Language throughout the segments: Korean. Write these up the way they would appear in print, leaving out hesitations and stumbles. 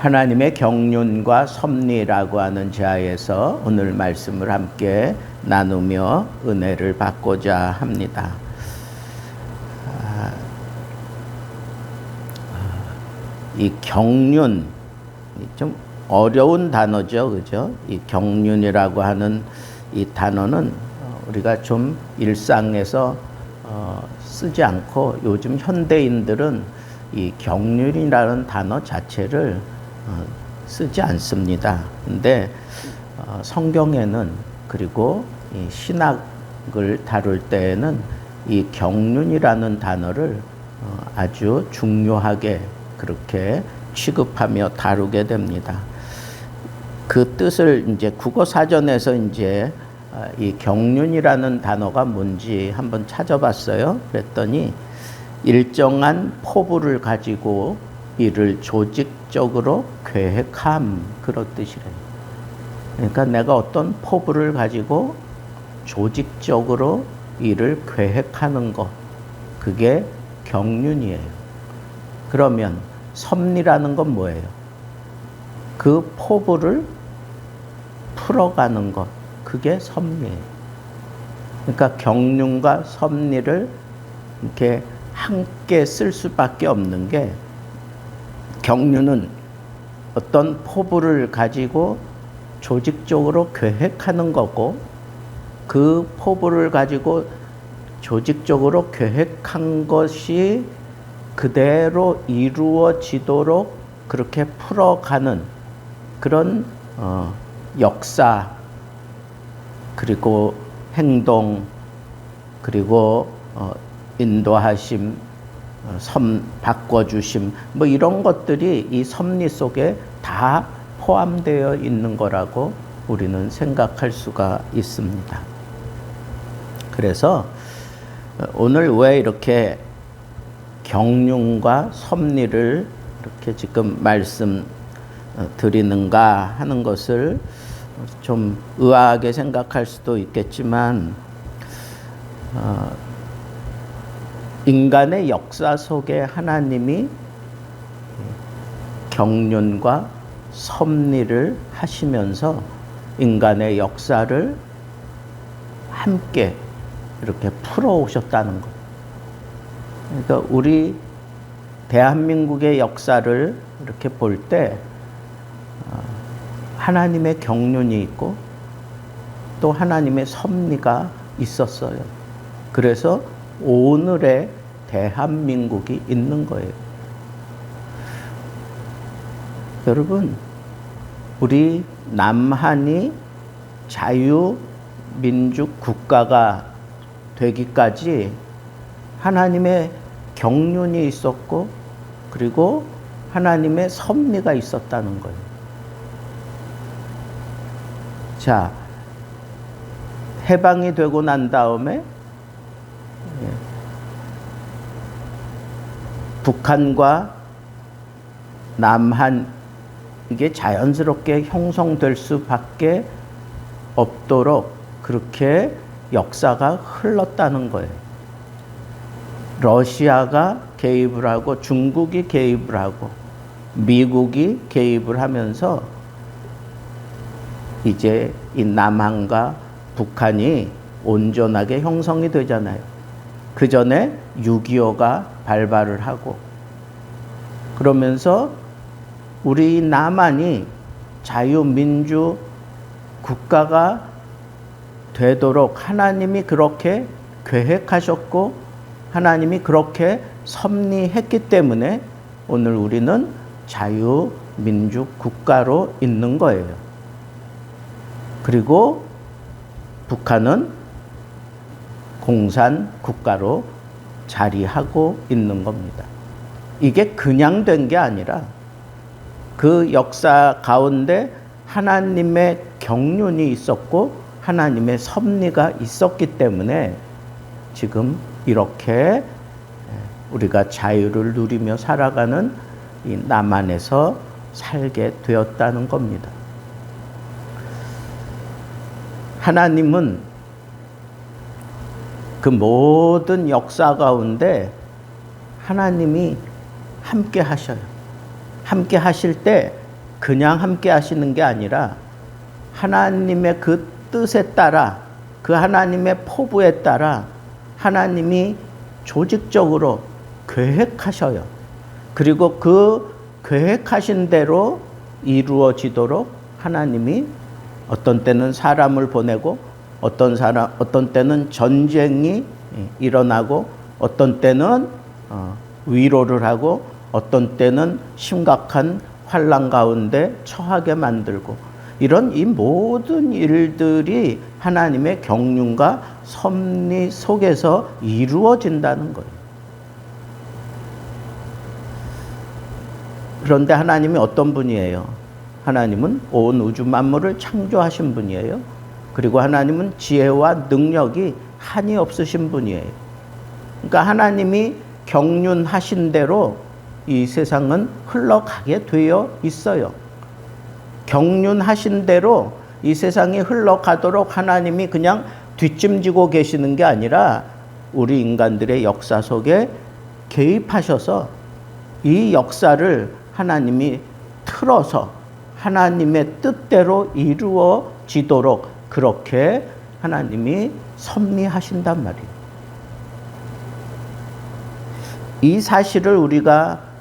하나님의 경륜과 섭리라고 하는 자에서 오늘 말씀을 함께 나누며 은혜를 받고자 합니다. 이 경륜, 좀 어려운 단어죠, 그죠? 이 경륜이라고 하는 이 단어는 우리가 좀 일상에서 쓰지 않고 요즘 현대인들은 이 경륜이라는 단어 자체를 쓰지 않습니다. 근데 성경에는 그리고 이 신학을 다룰 때에는 이 경륜이라는 단어를 아주 중요하게 그렇게 취급하며 다루게 됩니다. 그 뜻을 이제 국어 사전에서 이제 이 경륜이라는 단어가 뭔지 한번 찾아봤어요. 그랬더니 일정한 포부를 가지고 이를 조직적으로 계획함, 그런 뜻이래요. 그러니까 내가 어떤 포부를 가지고 조직적으로 일을 계획하는 것, 그게 경륜이에요. 그러면 섭리라는 건 뭐예요? 그 포부를 풀어가는 것, 그게 섭리예요. 그러니까 경륜과 섭리를 이렇게 함께 쓸 수밖에 없는 게, 경륜은 어떤 포부를 가지고 조직적으로 계획하는 거고, 그 포부를 가지고 조직적으로 계획한 것이 그대로 이루어지도록 그렇게 풀어가는 그런 역사, 그리고 행동, 그리고 인도하심, 바꿔주심, 뭐 이런 것들이 이 섭리 속에 다 포함되어 있는 거라고 우리는 생각할 수가 있습니다. 그래서 오늘 왜 이렇게 경륜과 섭리를 이렇게 지금 말씀 드리는가 하는 것을 좀 의아하게 생각할 수도 있겠지만, 인간의 역사 속에 하나님이 경륜과 섭리를 하시면서 인간의 역사를 함께 이렇게 풀어오셨다는 것. 그러니까 우리 대한민국의 역사를 이렇게 볼 때 하나님의 경륜이 있고 또 하나님의 섭리가 있었어요. 그래서 오늘의 대한민국이 있는 거예요. 여러분, 우리 남한이 자유민족 국가가 되기까지 하나님의 경륜이 있었고, 그리고 하나님의 섭리가 있었다는 거예요. 자, 해방이 되고 난 다음에 북한과 남한, 이게 자연스럽게 형성될 수밖에 없도록 그렇게 역사가 흘렀다는 거예요. 러시아가 개입을 하고 중국이 개입을 하고 미국이 개입을 하면서 이제 이 남한과 북한이 온전하게 형성이 되잖아요. 그 전에 6.25가 발발을 하고, 그러면서 우리 남한이 자유민주 국가가 되도록 하나님이 그렇게 계획하셨고 하나님이 그렇게 섭리했기 때문에 오늘 우리는 자유민주 국가로 있는 거예요. 그리고 북한은 공산 국가로 자리하고 있는 겁니다. 이게 그냥 된 게 아니라 그 역사 가운데 하나님의 경륜이 있었고 하나님의 섭리가 있었기 때문에 지금 이렇게 우리가 자유를 누리며 살아가는 이 남한에서 살게 되었다는 겁니다. 하나님은 그 모든 역사 가운데 하나님이 함께 하셔요. 함께 하실 때 그냥 함께 하시는 게 아니라 하나님의 그 뜻에 따라, 그 하나님의 포부에 따라 하나님이 조직적으로 계획하셔요. 그리고 그 계획하신 대로 이루어지도록 하나님이 어떤 때는 사람을 보내고 어떤 때는 전쟁이 일어나고 어떤 때는 위로를 하고 어떤 때는 심각한 환난 가운데 처하게 만들고, 이런 이 모든 일들이 하나님의 경륜과 섭리 속에서 이루어진다는 거예요. 그런데 하나님이 어떤 분이에요? 하나님은 온 우주 만물을 창조하신 분이에요. 그리고 하나님은 지혜와 능력이 한이 없으신 분이에요. 그러니까 하나님이 경륜하신 대로 이 세상은 흘러가게 되어 있어요. 경륜하신 대로 이 세상이 흘러가도록 하나님이 그냥 뒷짐지고 계시는 게 아니라 우리 인간들의 역사 속에 개입하셔서 이 역사를 하나님이 틀어서 하나님의 뜻대로 이루어지도록 그렇게 하나님이 섭리하신단 말이에요. 이 사실을 우리가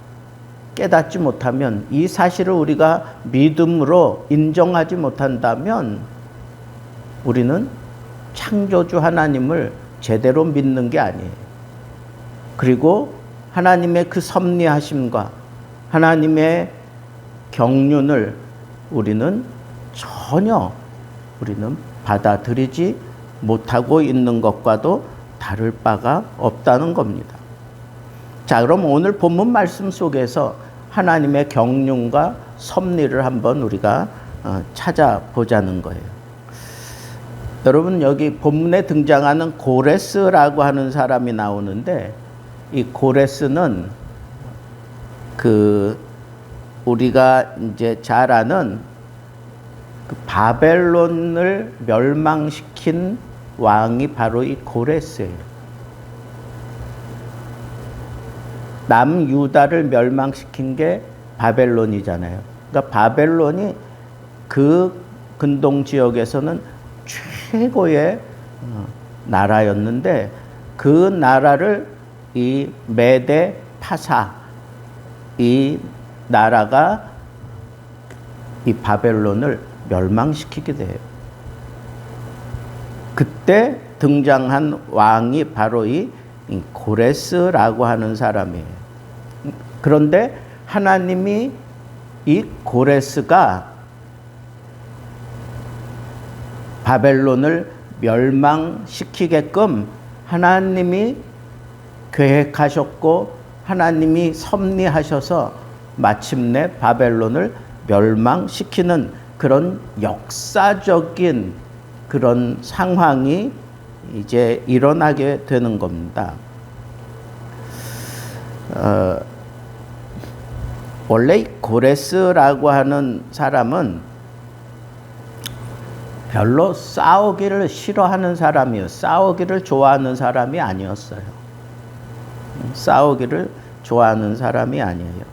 깨닫지 못하면, 이 사실을 우리가 믿음으로 인정하지 못한다면 우리는 창조주 하나님을 제대로 믿는 게 아니에요. 그리고 하나님의 그 섭리하심과 하나님의 경륜을 우리는 전혀 받아들이지 못하고 있는 것과도 다를 바가 없다는 겁니다. 자, 그럼 오늘 본문 말씀 속에서 하나님의 경륜과 섭리를 한번 우리가 찾아보자는 거예요. 여러분, 여기 본문에 등장하는 고레스라고 하는 사람이 나오는데, 이 고레스는 우리가 이제 잘 아는 그 바벨론을 멸망시킨 왕이 바로 이 고레스예요. 남유다를 멸망시킨 게 바벨론이잖아요. 그러니까 바벨론이 그 근동 지역에서는 최고의 나라였는데, 그 나라를 이 메데 파사, 이 나라가 이 바벨론을 멸망시키게 돼요. 그때 등장한 왕이 바로 이 고레스라고 하는 사람이에요. 그런데 하나님이 이 고레스가 바벨론을 멸망시키게끔 하나님이 계획하셨고 하나님이 섭리하셔서 마침내 바벨론을 멸망시키는 그런 역사적인 그런 상황이 이제 일어나게 되는 겁니다. 원래 고레스라고 하는 사람은 별로 싸우기를 싫어하는 사람이에요. 싸우기를 좋아하는 사람이 아니었어요. 싸우기를 좋아하는 사람이 아니에요.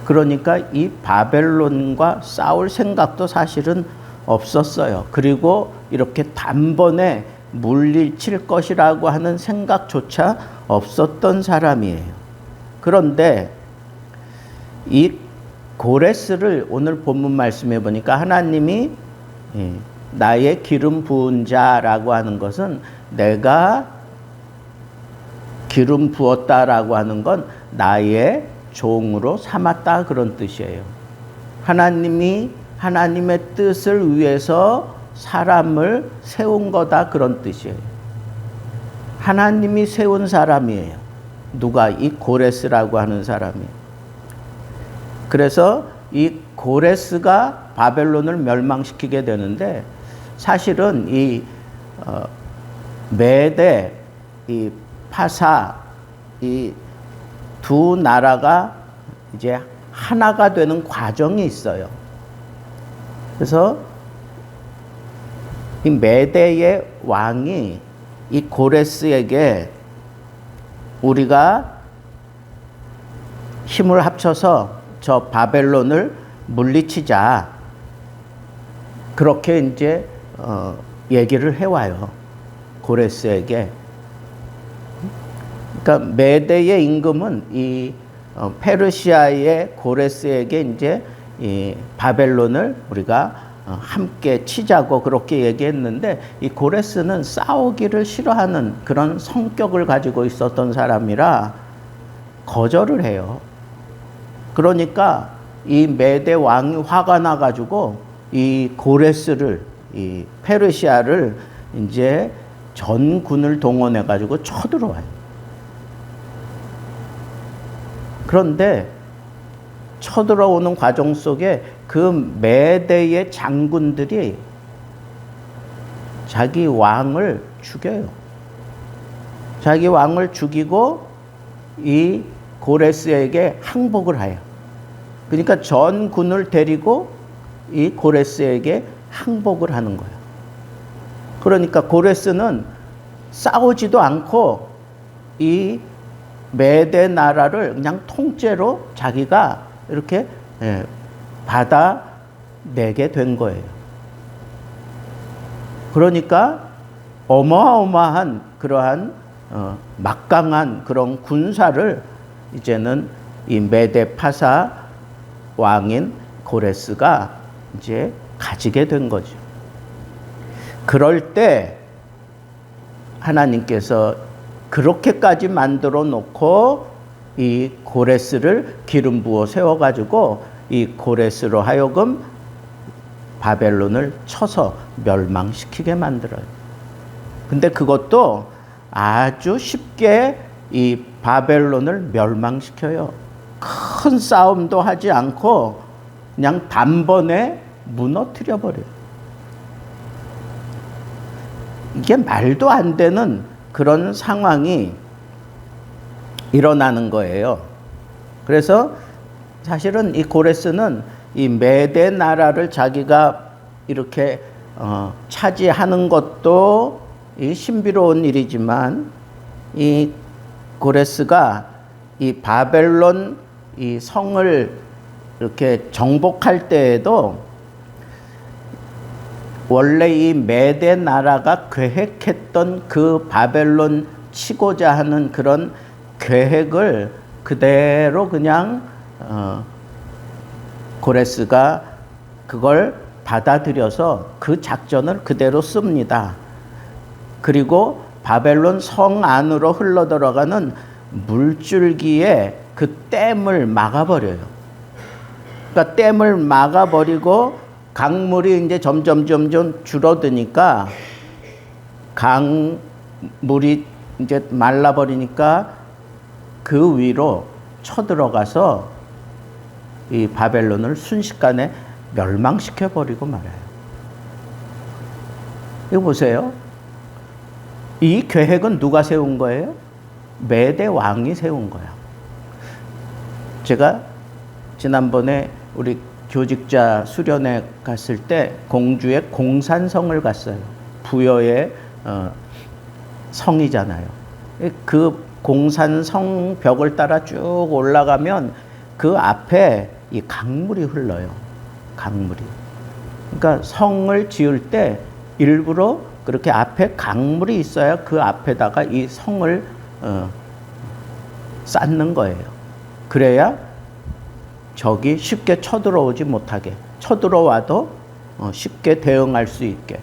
그러니까 이 바벨론과 싸울 생각도 사실은 없었어요. 그리고 이렇게 단번에 물리칠 것이라고 하는 생각조차 없었던 사람이에요. 그런데 이 고레스를 오늘 본문 말씀해 보니까 하나님이 나의 기름 부은 자라고 하는 것은, 내가 기름 부었다라고 하는 건 나의 종으로 삼았다, 그런 뜻이에요. 하나님이 하나님의 뜻을 위해서 사람을 세운 거다, 그런 뜻이에요. 하나님이 세운 사람이에요. 누가? 이 고레스라고 하는 사람이. 그래서 이 고레스가 바벨론을 멸망시키게 되는데, 사실은 이 메데, 이 파사, 이 두 나라가 이제 하나가 되는 과정이 있어요. 그래서 이 메데의 왕이 이 고레스에게 우리가 힘을 합쳐서 저 바벨론을 물리치자. 그렇게 이제 얘기를 해와요. 고레스에게. 그러니까 메대의 임금은 이 페르시아의 고레스에게 이제 이 바벨론을 우리가 함께 치자고 그렇게 얘기했는데, 이 고레스는 싸우기를 싫어하는 그런 성격을 가지고 있었던 사람이라 거절을 해요. 그러니까 이 메대 왕이 화가 나가지고 이 고레스를, 이 페르시아를 이제 전군을 동원해가지고 쳐들어와요. 그런데 쳐들어오는 과정 속에 그 메대의 장군들이 자기 왕을 죽여요. 자기 왕을 죽이고 이 고레스에게 항복을 해요. 그러니까 전군을 데리고 이 고레스에게 항복을 하는 거예요. 그러니까 고레스는 싸우지도 않고 이 메대 나라를 그냥 통째로 자기가 이렇게 받아내게 된 거예요. 그러니까 어마어마한 그러한 막강한 그런 군사를 이제는 이 메대 파사 왕인 고레스가 이제 가지게 된 거죠. 그럴 때 하나님께서 그렇게까지 만들어 놓고 이 고레스를 기름 부어 세워가지고 이 고레스로 하여금 바벨론을 쳐서 멸망시키게 만들어요. 근데 그것도 아주 쉽게 이 바벨론을 멸망시켜요. 큰 싸움도 하지 않고 그냥 단번에 무너뜨려 버려요. 이게 말도 안 되는 그런 상황이 일어나는 거예요. 그래서 사실은 이 고레스는 이 메대 나라를 자기가 이렇게 차지하는 것도 이 신비로운 일이지만, 이 고레스가 이 바벨론 이 성을 이렇게 정복할 때에도 원래 이 메대 나라가 계획했던 그 바벨론 치고자 하는 그런 계획을 그대로 그냥 고레스가 그걸 받아들여서 그 작전을 그대로 씁니다. 그리고 바벨론 성 안으로 흘러들어가는 물줄기에 그 댐을 막아버려요. 그러니까 댐을 막아버리고 강물이 이제 점점 줄어드니까, 강물이 이제 말라버리니까 그 위로 쳐들어가서 이 바벨론을 순식간에 멸망시켜버리고 말아요. 이거 보세요. 이 계획은 누가 세운 거예요? 메대 왕이 세운 거야. 제가 지난번에 우리 교직자 수련회 갔을 때 공주의 공산성을 갔어요. 부여의 성이잖아요. 그 공산성 벽을 따라 쭉 올라가면 그 앞에 이 강물이 흘러요. 강물이. 그러니까 성을 지을 때 일부러 그렇게 앞에 강물이 있어야 그 앞에다가 이 성을 쌓는 거예요. 그래야 적이 쉽게 쳐들어오지 못하게, 쳐들어와도 쉽게 대응할 수 있게.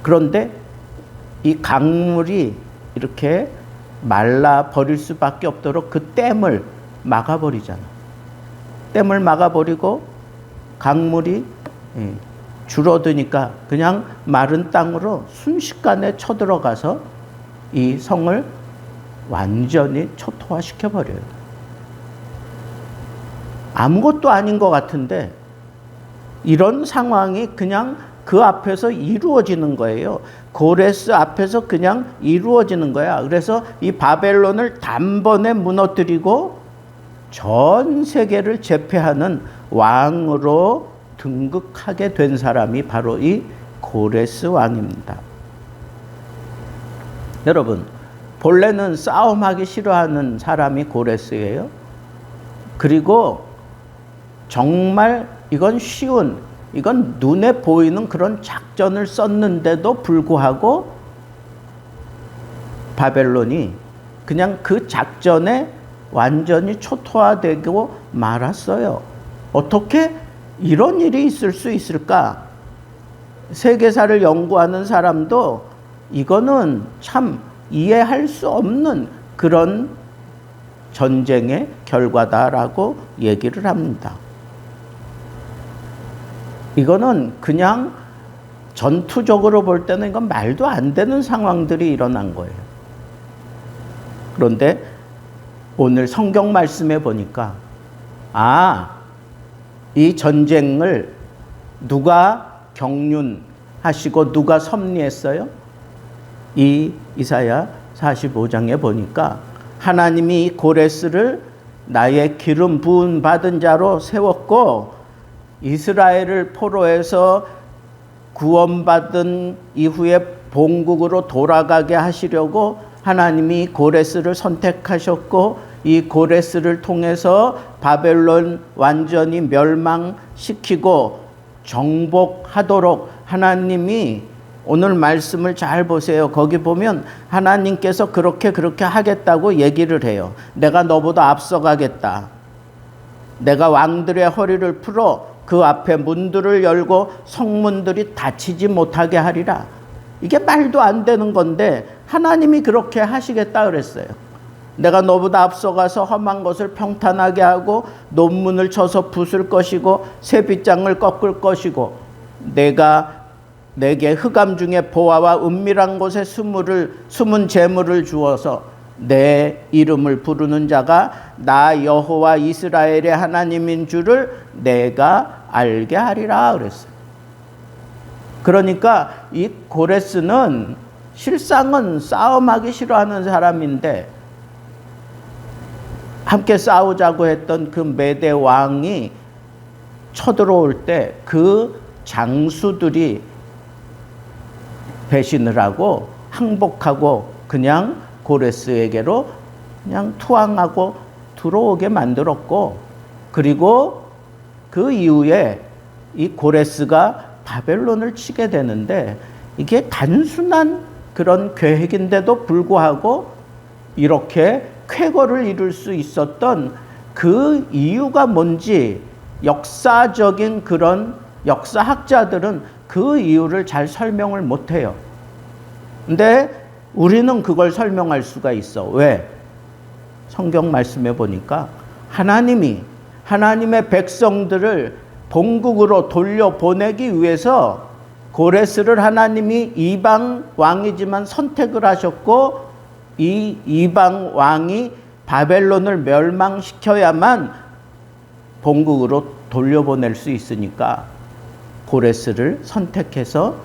그런데 이 강물이 이렇게 말라 버릴 수밖에 없도록 그 댐을 막아버리잖아. 댐을 막아버리고 강물이 줄어드니까 그냥 마른 땅으로 순식간에 쳐들어가서 이 성을 완전히 초토화시켜버려요. 아무것도 아닌 것 같은데 이런 상황이 그냥 그 앞에서 이루어지는 거예요. 고레스 앞에서 그냥 이루어지는 거야. 그래서 이 바벨론을 단번에 무너뜨리고 전 세계를 제패하는 왕으로 등극하게 된 사람이 바로 이 고레스 왕입니다. 여러분, 본래는 싸움하기 싫어하는 사람이 고레스예요. 그리고 정말 이건 이건 눈에 보이는 그런 작전을 썼는데도 불구하고 바벨론이 그냥 그 작전에 완전히 초토화되고 말았어요. 어떻게 이런 일이 있을 수 있을까? 세계사를 연구하는 사람도 이거는 참 이해할 수 없는 그런 전쟁의 결과다라고 얘기를 합니다. 이거는 그냥 전투적으로 볼 때는 이건 말도 안 되는 상황들이 일어난 거예요. 그런데 오늘 성경 말씀에 보니까 이 전쟁을 누가 경륜하시고 누가 섭리했어요? 이 이사야 45장에 보니까 하나님이 이 고레스를 나의 기름 부은 받은 자로 세웠고 이스라엘을 포로에서 구원받은 이후에 본국으로 돌아가게 하시려고 하나님이 고레스를 선택하셨고 이 고레스를 통해서 바벨론 완전히 멸망시키고 정복하도록 하나님이 오늘 말씀을 잘 보세요. 거기 보면 하나님께서 그렇게 하겠다고 얘기를 해요. 내가 너보다 앞서가겠다. 내가 왕들의 허리를 풀어 그 앞에 문들을 열고 성문들이 닫히지 못하게 하리라. 이게 말도 안 되는 건데 하나님이 그렇게 하시겠다 그랬어요. 내가 너보다 앞서가서 험한 것을 평탄하게 하고 논문을 쳐서 부술 것이고 새 빗장을 꺾을 것이고 내가 내게 흑암 중에 보화와 은밀한 곳에 숨은 재물을 주어서 내 이름을 부르는 자가 나 여호와 이스라엘의 하나님인 줄을 내가 알게 하리라 그랬어요. 그러니까 이 고레스는 실상은 싸움하기 싫어하는 사람인데 함께 싸우자고 했던 그 메대 왕이 쳐들어올 때 그 장수들이 배신을 하고 항복하고 그냥 고레스에게로 그냥 투항하고 들어오게 만들었고, 그리고 그 이후에 이 고레스가 바벨론을 치게 되는데 이게 단순한 그런 계획인데도 불구하고 이렇게 쾌거를 이룰 수 있었던 그 이유가 뭔지 역사적인 그런 역사학자들은 그 이유를 잘 설명을 못해요. 근데 우리는 그걸 설명할 수가 있어. 왜? 성경 말씀에 보니까 하나님이 하나님의 백성들을 본국으로 돌려보내기 위해서 고레스를 하나님이 이방 왕이지만 선택을 하셨고, 이 이방 왕이 바벨론을 멸망시켜야만 본국으로 돌려보낼 수 있으니까 고레스를 선택해서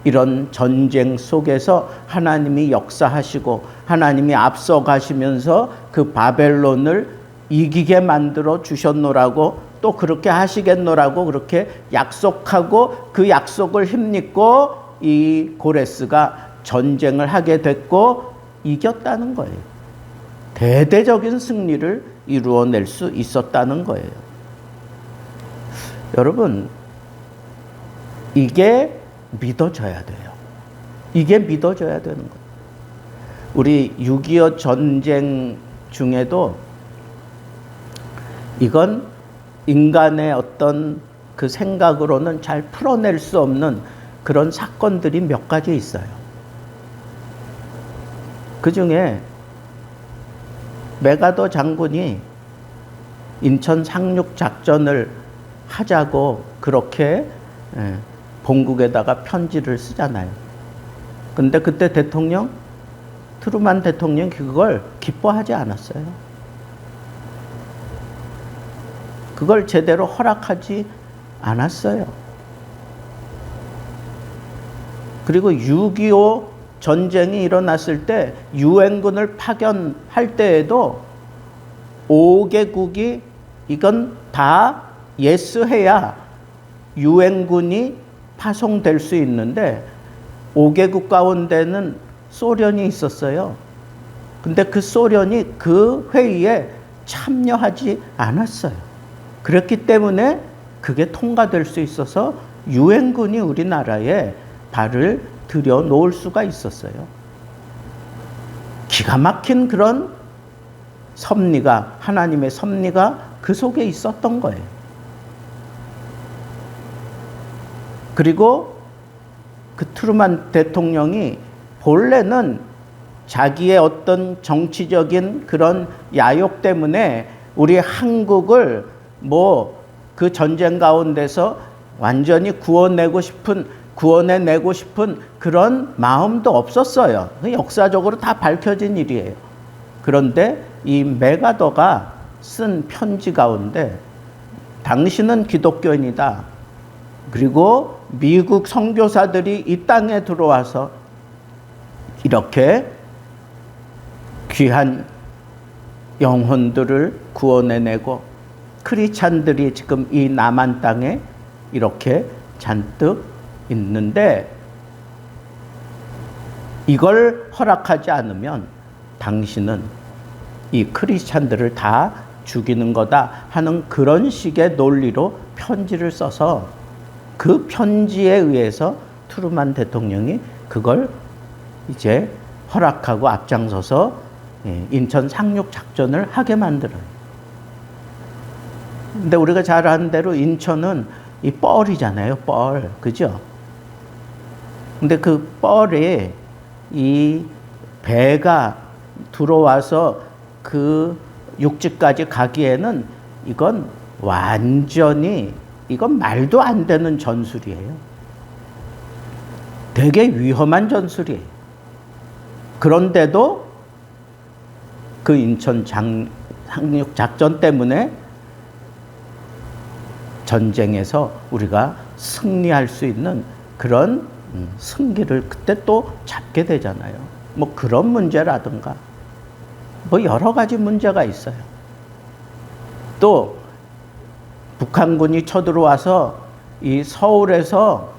이런 전쟁 속에서 하나님이 역사하시고 하나님이 앞서가시면서 그 바벨론을 이기게 만들어 주셨노라고, 또 그렇게 하시겠노라고 그렇게 약속하고 그 약속을 힘입고 이 고레스가 전쟁을 하게 됐고 이겼다는 거예요. 대대적인 승리를 이루어낼 수 있었다는 거예요. 여러분, 이게 믿어져야 돼요. 이게 믿어져야 되는 거예요. 우리 6.25 전쟁 중에도 이건 인간의 어떤 그 생각으로는 잘 풀어낼 수 없는 그런 사건들이 몇 가지 있어요. 그 중에 메가더 장군이 인천 상륙 작전을 하자고 그렇게 본국에다가 편지를 쓰잖아요. 근데 그때 트루만 대통령이 그걸 기뻐하지 않았어요. 그걸 제대로 허락하지 않았어요. 그리고 6.25 전쟁이 일어났을 때 유엔군을 파견할 때에도 5개국이 이건 다 예스해야 유엔군이 파송될 수 있는데 5개국 가운데는 소련이 있었어요. 근데 그 소련이 그 회의에 참여하지 않았어요. 그렇기 때문에 그게 통과될 수 있어서 유엔군이 우리나라에 발을 들여 놓을 수가 있었어요. 기가 막힌 그런 섭리가, 하나님의 섭리가 그 속에 있었던 거예요. 그리고 그 트루만 대통령이 본래는 자기의 어떤 정치적인 그런 야욕 때문에 우리 한국을 그 전쟁 가운데서 완전히 구원해내고 싶은 그런 마음도 없었어요. 역사적으로 다 밝혀진 일이에요. 그런데 이 메가더가 쓴 편지 가운데 당신은 기독교인이다. 그리고 미국 선교사들이 이 땅에 들어와서 이렇게 귀한 영혼들을 구원해내고 크리스찬들이 지금 이 남한 땅에 이렇게 잔뜩 있는데 이걸 허락하지 않으면 당신은 이 크리스찬들을 다 죽이는 거다 하는 그런 식의 논리로 편지를 써서 그 편지에 의해서 트루만 대통령이 그걸 이제 허락하고 앞장서서 인천 상륙 작전을 하게 만들어요. 근데 우리가 잘 아는 대로 인천은 이 뻘이잖아요, 뻘. 그죠? 근데 그 뻘에 이 배가 들어와서 그 육지까지 가기에는 이건 완전히 이건 말도 안 되는 전술이에요. 되게 위험한 전술이에요. 그런데도 그 인천 상륙 작전 때문에 전쟁에서 우리가 승리할 수 있는 그런 승기를 그때 또 잡게 되잖아요. 그런 문제라든가 여러 가지 문제가 있어요. 또 북한군이 쳐들어와서 이 서울에서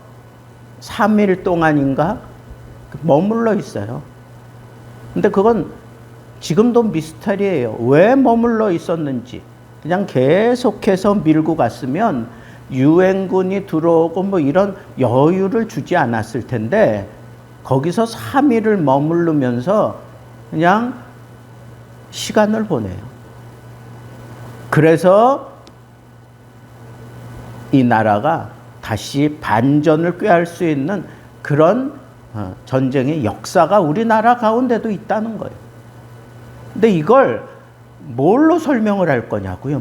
3일 동안인가 머물러 있어요. 근데 그건 지금도 미스터리예요. 왜 머물러 있었는지. 그냥 계속해서 밀고 갔으면 유엔군이 들어오고 이런 여유를 주지 않았을 텐데 거기서 3일을 머무르면서 그냥 시간을 보내요. 그래서 이 나라가 다시 반전을 꾀할 수 있는 그런 전쟁의 역사가 우리나라 가운데도 있다는 거예요. 근데 이걸 뭘로 설명을 할 거냐고요?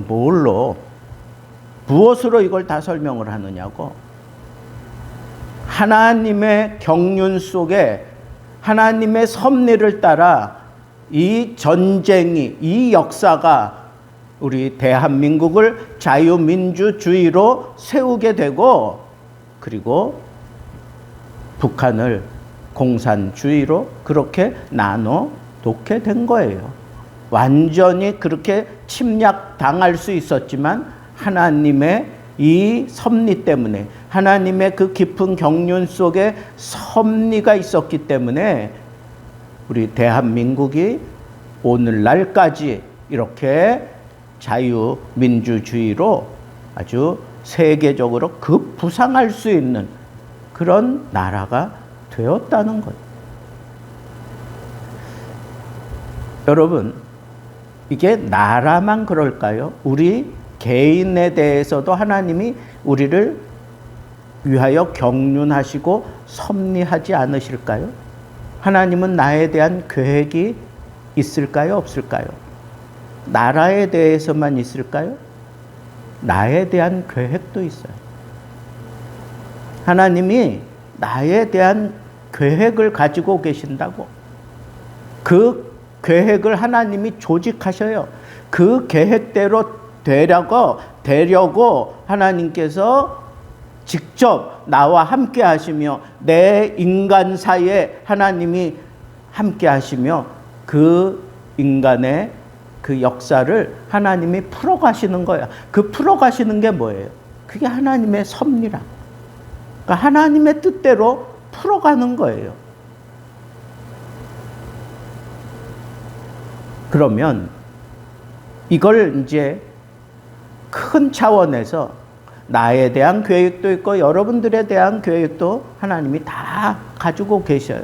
무엇으로 이걸 다 설명을 하느냐고. 하나님의 경륜 속에 하나님의 섭리를 따라 이 전쟁이, 이 역사가 우리 대한민국을 자유민주주의로 세우게 되고 그리고 북한을 공산주의로 그렇게 나눠 놓게 된 거예요. 완전히 그렇게 침략당할 수 있었지만 하나님의 이 섭리 때문에 하나님의 그 깊은 경륜 속에 섭리가 있었기 때문에 우리 대한민국이 오늘날까지 이렇게 자유민주주의로 아주 세계적으로 급부상할 수 있는 그런 나라가 되었다는 거예요. 여러분, 이게 나라만 그럴까요? 우리 개인에 대해서도 하나님이 우리를 위하여 경륜하시고 섭리하지 않으실까요? 하나님은 나에 대한 계획이 있을까요? 없을까요? 나라에 대해서만 있을까요? 나에 대한 계획도 있어요. 하나님이 나에 대한 계획을 가지고 계신다고. 그 계획을 하나님이 조직하셔요. 그 계획대로 되려고 하나님께서 직접 나와 함께 하시며 내 인간사에 하나님이 함께 하시며 그 인간의 그 역사를 하나님이 풀어가시는 거야. 그 풀어가시는 게 뭐예요? 그게 하나님의 섭리라. 그러니까 하나님의 뜻대로 풀어가는 거예요. 그러면 이걸 이제 큰 차원에서 나에 대한 계획도 있고 여러분들에 대한 계획도 하나님이 다 가지고 계셔요.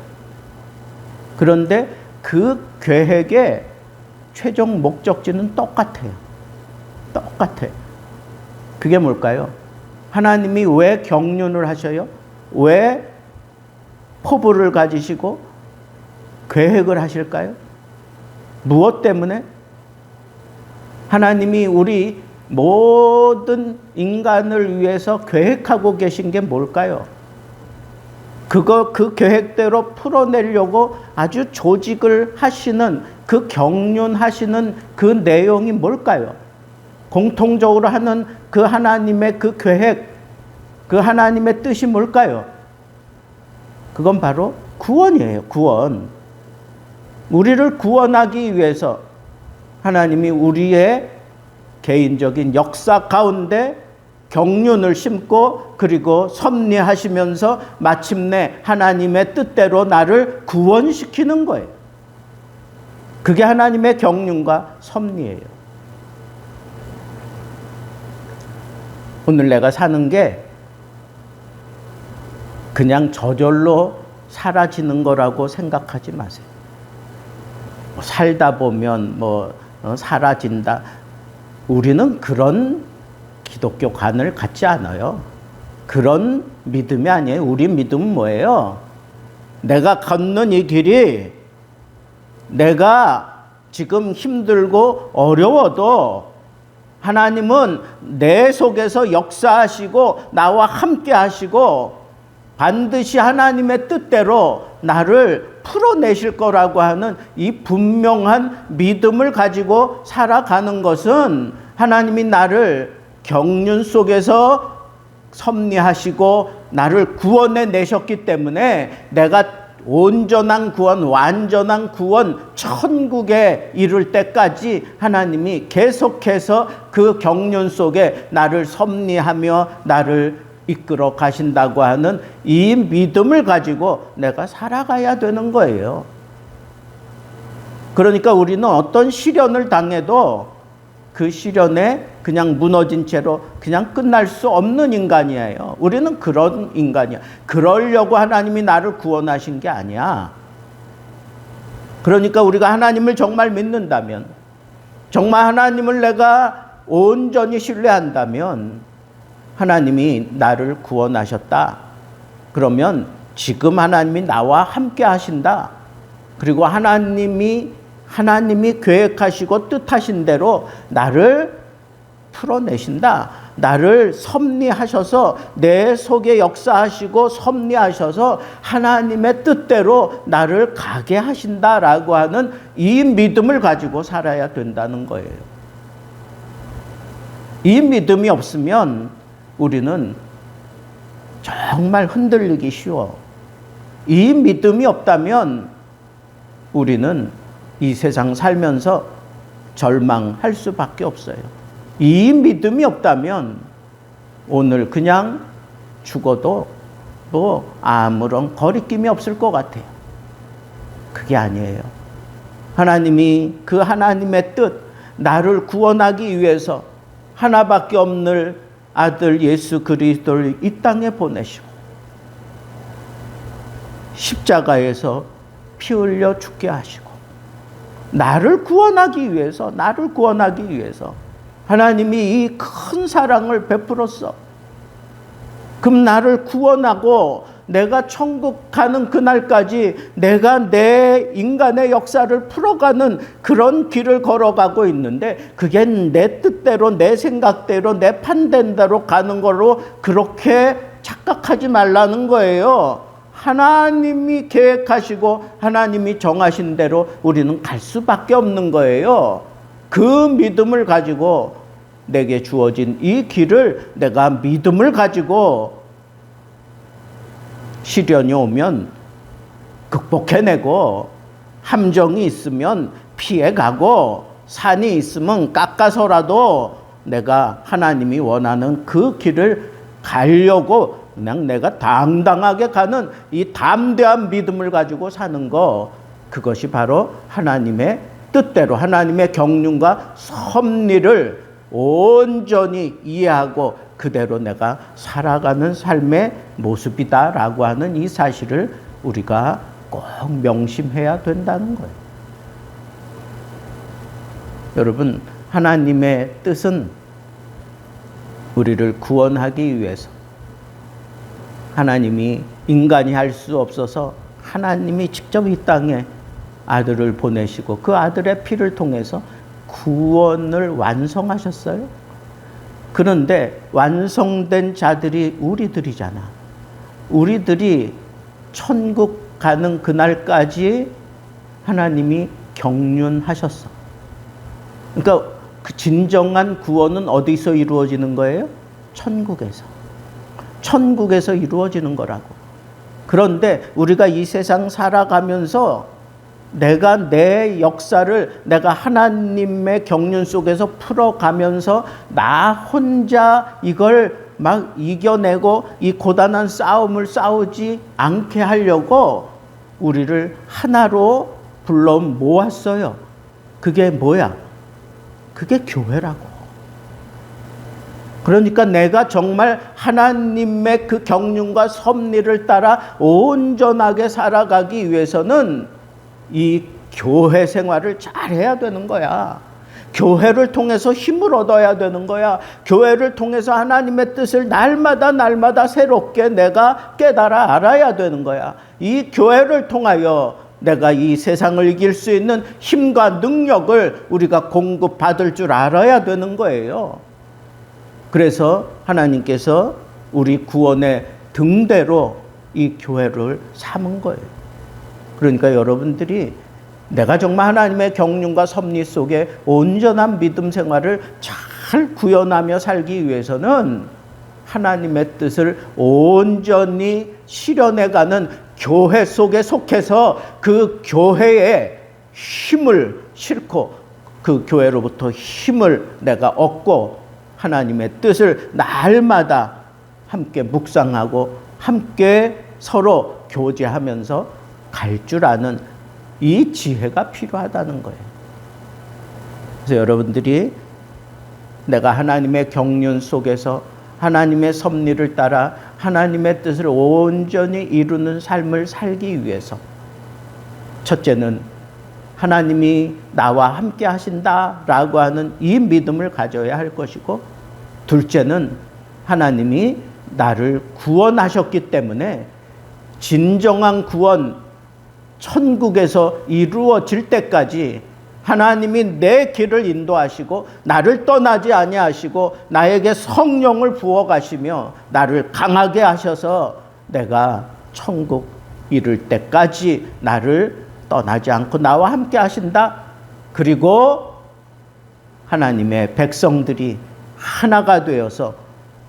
그런데 그 계획의 최종 목적지는 똑같아요. 똑같아요. 그게 뭘까요? 하나님이 왜 경륜을 하셔요? 왜 포부를 가지시고 계획을 하실까요? 무엇 때문에? 하나님이 우리 모든 인간을 위해서 계획하고 계신 게 뭘까요? 그 계획대로 풀어내려고 아주 조직을 하시는 그 경륜하시는 그 내용이 뭘까요? 공통적으로 하는 그 하나님의 그 계획, 그 하나님의 뜻이 뭘까요? 그건 바로 구원이에요. 구원. 우리를 구원하기 위해서 하나님이 우리의 개인적인 역사 가운데 경륜을 심고 그리고 섭리하시면서 마침내 하나님의 뜻대로 나를 구원시키는 거예요. 그게 하나님의 경륜과 섭리예요. 오늘 내가 사는 게 그냥 저절로 사라지는 거라고 생각하지 마세요. 살다 보면 사라진다. 우리는 그런 기독교관을 갖지 않아요. 그런 믿음이 아니에요. 우리 믿음은 뭐예요? 내가 걷는 이 길이 내가 지금 힘들고 어려워도 하나님은 내 속에서 역사하시고 나와 함께 하시고 반드시 하나님의 뜻대로 나를 풀어내실 거라고 하는 이 분명한 믿음을 가지고 살아가는 것은 하나님이 나를 경륜 속에서 섭리하시고 나를 구원해 내셨기 때문에 내가 온전한 구원, 완전한 구원, 천국에 이룰 때까지 하나님이 계속해서 그 경륜 속에 나를 섭리하며 나를 이끌어 가신다고 하는 이 믿음을 가지고 내가 살아가야 되는 거예요. 그러니까 우리는 어떤 시련을 당해도 그 시련에 그냥 무너진 채로 그냥 끝날 수 없는 인간이에요. 우리는 그런 인간이야. 그러려고 하나님이 나를 구원하신 게 아니야. 그러니까 우리가 하나님을 정말 믿는다면, 정말 하나님을 내가 온전히 신뢰한다면 하나님이 나를 구원하셨다. 그러면 지금 하나님이 나와 함께 하신다. 그리고 하나님이 계획하시고 뜻하신 대로 나를 풀어내신다. 나를 섭리하셔서 내 속에 역사하시고 섭리하셔서 하나님의 뜻대로 나를 가게 하신다라고 하는 이 믿음을 가지고 살아야 된다는 거예요. 이 믿음이 없으면 우리는 정말 흔들리기 쉬워. 이 믿음이 없다면 우리는 이 세상 살면서 절망할 수밖에 없어요. 이 믿음이 없다면 오늘 그냥 죽어도 아무런 거리낌이 없을 것 같아요. 그게 아니에요. 하나님이 그 하나님의 뜻, 나를 구원하기 위해서 하나밖에 없는 아들 예수 그리스도를 이 땅에 보내시고 십자가에서 피 흘려 죽게 하시고 나를 구원하기 위해서 하나님이 이 큰 사랑을 베풀었어. 그럼 나를 구원하고 내가 천국 가는 그날까지 내가 내 인간의 역사를 풀어가는 그런 길을 걸어가고 있는데 그게 내 뜻대로 내 생각대로 내 판단대로 가는 걸로 그렇게 착각하지 말라는 거예요. 하나님이 계획하시고 하나님이 정하신 대로 우리는 갈 수밖에 없는 거예요. 그 믿음을 가지고 내게 주어진 이 길을 내가 믿음을 가지고 시련이 오면 극복해내고 함정이 있으면 피해가고 산이 있으면 깎아서라도 내가 하나님이 원하는 그 길을 가려고 그냥 내가 당당하게 가는 이 담대한 믿음을 가지고 사는 거, 그것이 바로 하나님의 뜻대로 하나님의 경륜과 섭리를 온전히 이해하고 그대로 내가 살아가는 삶의 모습이다라고 하는 이 사실을 우리가 꼭 명심해야 된다는 거예요. 여러분, 하나님의 뜻은 우리를 구원하기 위해서, 하나님이 인간이 할 수 없어서 하나님이 직접 이 땅에 아들을 보내시고 그 아들의 피를 통해서 구원을 완성하셨어요. 그런데 완성된 자들이 우리들이잖아. 우리들이 천국 가는 그날까지 하나님이 경륜하셨어. 그러니까 그 진정한 구원은 어디서 이루어지는 거예요? 천국에서. 천국에서 이루어지는 거라고. 그런데 우리가 이 세상 살아가면서 내가 내 역사를 내가 하나님의 경륜 속에서 풀어가면서 나 혼자 이걸 막 이겨내고 이 고단한 싸움을 싸우지 않게 하려고 우리를 하나로 불러 모았어요. 그게 뭐야? 그게 교회라고. 그러니까 내가 정말 하나님의 그 경륜과 섭리를 따라 온전하게 살아가기 위해서는 이 교회 생활을 잘 해야 되는 거야. 교회를 통해서 힘을 얻어야 되는 거야. 교회를 통해서 하나님의 뜻을 날마다 새롭게 내가 깨달아 알아야 되는 거야. 이 교회를 통하여 내가 이 세상을 이길 수 있는 힘과 능력을 우리가 공급받을 줄 알아야 되는 거예요. 그래서 하나님께서 우리 구원의 등대로 이 교회를 삼은 거예요. 그러니까 여러분들이 내가 정말 하나님의 경륜과 섭리 속에 온전한 믿음 생활을 잘 구현하며 살기 위해서는 하나님의 뜻을 온전히 실현해가는 교회 속에 속해서 그 교회에 힘을 싣고 그 교회로부터 힘을 내가 얻고 하나님의 뜻을 날마다 함께 묵상하고 함께 서로 교제하면서 갈 줄 아는 이 지혜가 필요하다는 거예요. 그래서 여러분들이 내가 하나님의 경륜 속에서 하나님의 섭리를 따라 하나님의 뜻을 온전히 이루는 삶을 살기 위해서 첫째는 하나님이 나와 함께 하신다라고 하는 이 믿음을 가져야 할 것이고, 둘째는 하나님이 나를 구원하셨기 때문에 진정한 구원, 천국에서 이루어질 때까지 하나님이 내 길을 인도하시고 나를 떠나지 아니하시고 나에게 성령을 부어 가시며 나를 강하게 하셔서 내가 천국 이룰 때까지 나를 떠나지 않고 나와 함께 하신다. 그리고 하나님의 백성들이 하나가 되어서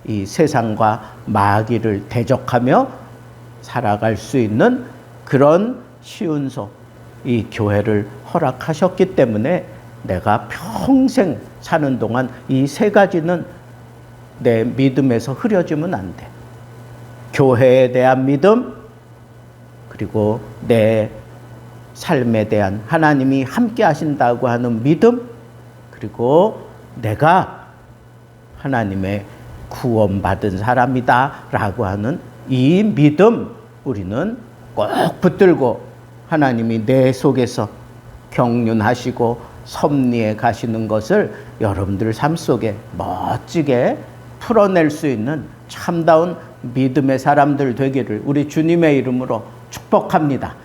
이 세상과 마귀를 대적하며 살아갈 수 있는 그런 시운소, 이 교회를 허락하셨기 때문에 내가 평생 사는 동안 이 세 가지는 내 믿음에서 흐려지면 안 돼. 교회에 대한 믿음, 그리고 내 삶에 대한 하나님이 함께 하신다고 하는 믿음, 그리고 내가 하나님의 구원받은 사람이다 라고 하는 이 믿음, 우리는 꼭 붙들고 하나님이 내 속에서 경륜하시고 섭리해 가시는 것을 여러분들 삶 속에 멋지게 풀어낼 수 있는 참다운 믿음의 사람들 되기를 우리 주님의 이름으로 축복합니다.